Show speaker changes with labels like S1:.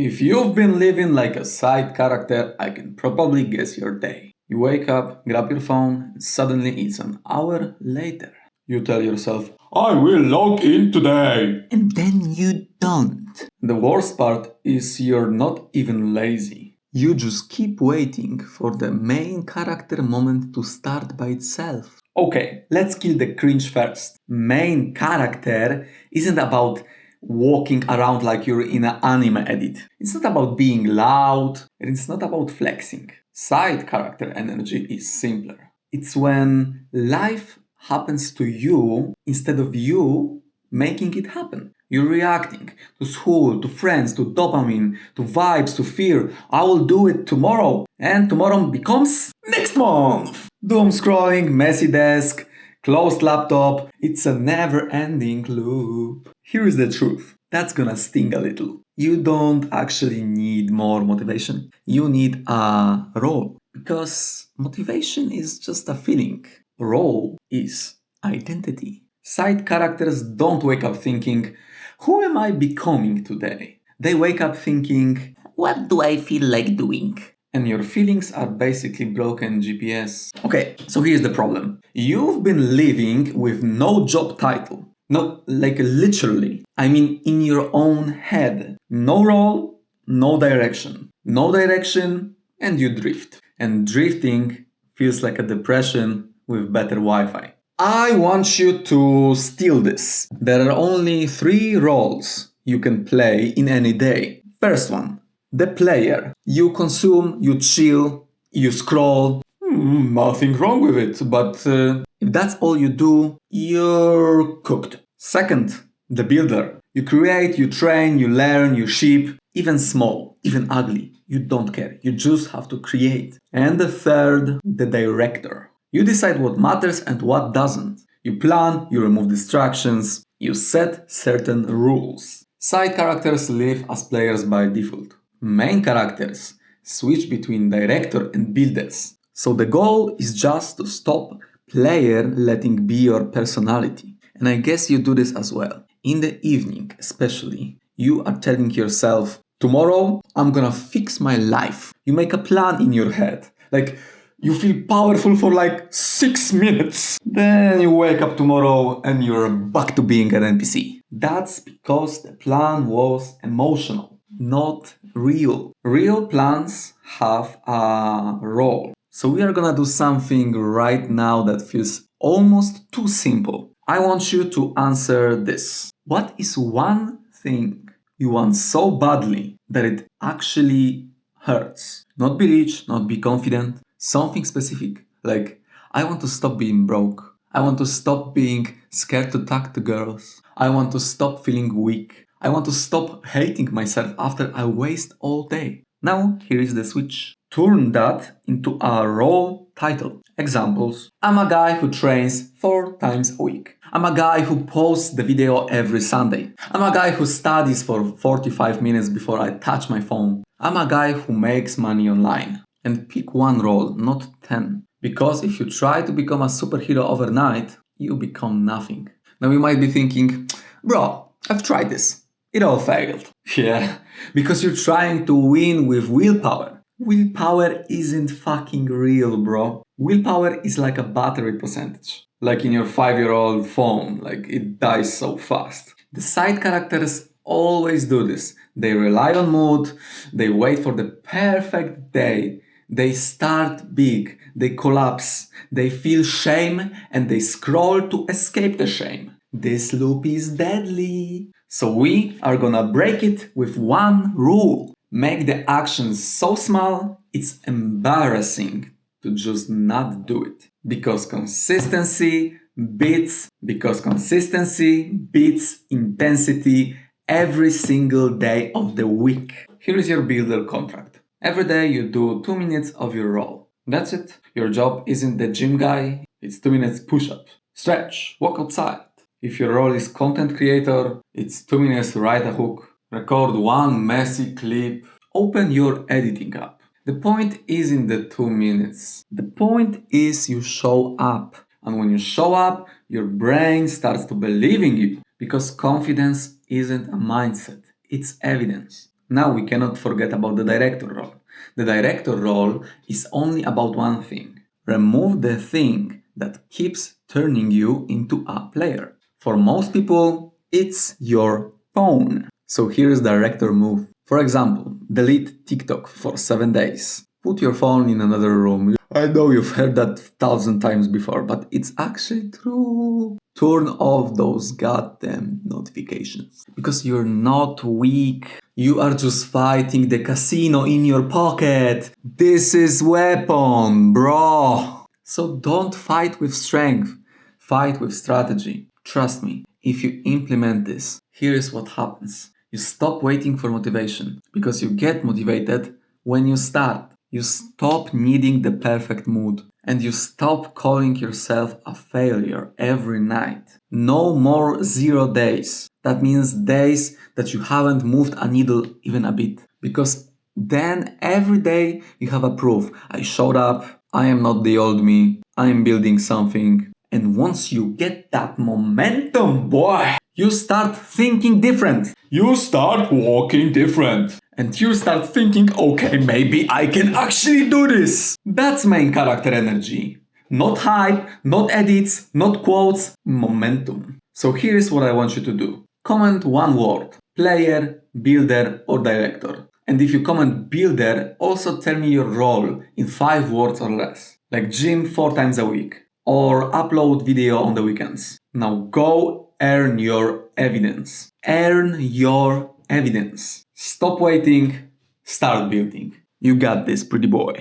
S1: If you've been living like a side character, I can probably guess your day. You wake up, grab your phone, and suddenly it's an hour later. You tell yourself, I will log in today! And then you don't. The worst part is you're not even lazy. You just keep waiting for the main character moment to start by itself. Okay, let's kill the cringe first. Main character isn't about walking around like you're in an anime edit. It's not about being loud, and it's not about flexing. Side character energy is simpler. It's when life happens to you instead of you making it happen. You're reacting to school, to friends, to dopamine, to vibes, to fear. I will do it tomorrow. And tomorrow becomes next month. Doom scrolling, messy desk, closed laptop. It's a never-ending loop. Here is the truth. That's gonna sting a little. You don't actually need more motivation. You need a role. Because motivation is just a feeling. Role is identity. Side characters don't wake up thinking, who am I becoming today? They wake up thinking, what do I feel like doing? And your feelings are basically broken GPS. Okay, so here's the problem. You've been living with no job title. No, like literally. I mean, in your own head. No role, no direction. No direction, and you drift. And drifting feels like a depression with better Wi-Fi. I want you to steal this. There are only 3 roles you can play in any day. First one, the player. You consume, you chill, you scroll. Nothing wrong with it, but if that's all you do, you're cooked. Second, the builder. You create, you train, you learn, you ship, even small, even ugly. You don't care. You just have to create. And the third, the director. You decide what matters and what doesn't. You plan, you remove distractions, you set certain rules. Side characters live as players by default. Main characters switch between director and builders. So the goal is just to stop player letting be your personality. And I guess you do this as well. In the evening, especially, you are telling yourself, tomorrow I'm gonna fix my life. You make a plan in your head. Like, you feel powerful for like 6 minutes. Then you wake up tomorrow and you're back to being an NPC. That's because the plan was emotional, not real. Real plans have a role. So we are gonna do something right now that feels almost too simple. I want you to answer this. What is one thing you want so badly that it actually hurts? Not be rich, not be confident. Something specific, like I want to stop being broke. I want to stop being scared to talk to girls. I want to stop feeling weak. I want to stop hating myself after I waste all day. Now, here is the switch. Turn that into a role title. Examples. I'm a guy who trains 4 times a week. I'm a guy who posts the video every Sunday. I'm a guy who studies for 45 minutes before I touch my phone. I'm a guy who makes money online. And pick one role, not 10. Because if you try to become a superhero overnight, you become nothing. Now you might be thinking, bro, I've tried this. It all failed. Yeah, because you're trying to win with willpower. Willpower isn't fucking real, bro. Willpower is like a battery percentage. Like in your 5-year-old phone, like it dies so fast. The side characters always do this. They rely on mood, they wait for the perfect day. They start big, they collapse, they feel shame, and they scroll to escape the shame. This loop is deadly. So we are gonna break it with one rule. Make the actions so small, it's embarrassing to just not do it. Because consistency beats intensity every single day of the week. Here is your builder contract. Every day you do 2 minutes of your role. That's it. Your job isn't the gym guy, it's 2 minutes push-up. Stretch, walk outside. If your role is content creator, it's 2 minutes to write a hook. Record one messy clip. Open your editing app. The point isn't the 2 minutes. The point is you show up. And when you show up, your brain starts to believe in you. Because confidence isn't a mindset, it's evidence. Now we cannot forget about the director role. The director role is only about one thing. Remove the thing that keeps turning you into a player. For most people, it's your phone. So here's the director move. For example, delete TikTok for 7 days. Put your phone in another room. I know you've heard that 1,000 times before, but it's actually true. Turn off those goddamn notifications. Because you're not weak. You are just fighting the casino in your pocket. This is weapon, bro. So don't fight with strength. Fight with strategy. Trust me, if you implement this, here's what happens. You stop waiting for motivation because you get motivated when you start. You stop needing the perfect mood and you stop calling yourself a failure every night. No more 0 days. That means days that you haven't moved a needle even a bit. Because then every day you have a proof. I showed up. I am not the old me. I am building something. And once you get that momentum, boy, you start thinking different. You start walking different. And you start thinking, okay, maybe I can actually do this. That's main character energy. Not hype, not edits, not quotes, momentum. So here's what I want you to do. Comment one word. Player, builder, or director. And if you comment builder, also tell me your role in 5 words or less. Like gym 4 times a week. Or upload video on the weekends. Now go earn your evidence. Earn your evidence. Stop waiting, start building. You got this, pretty boy.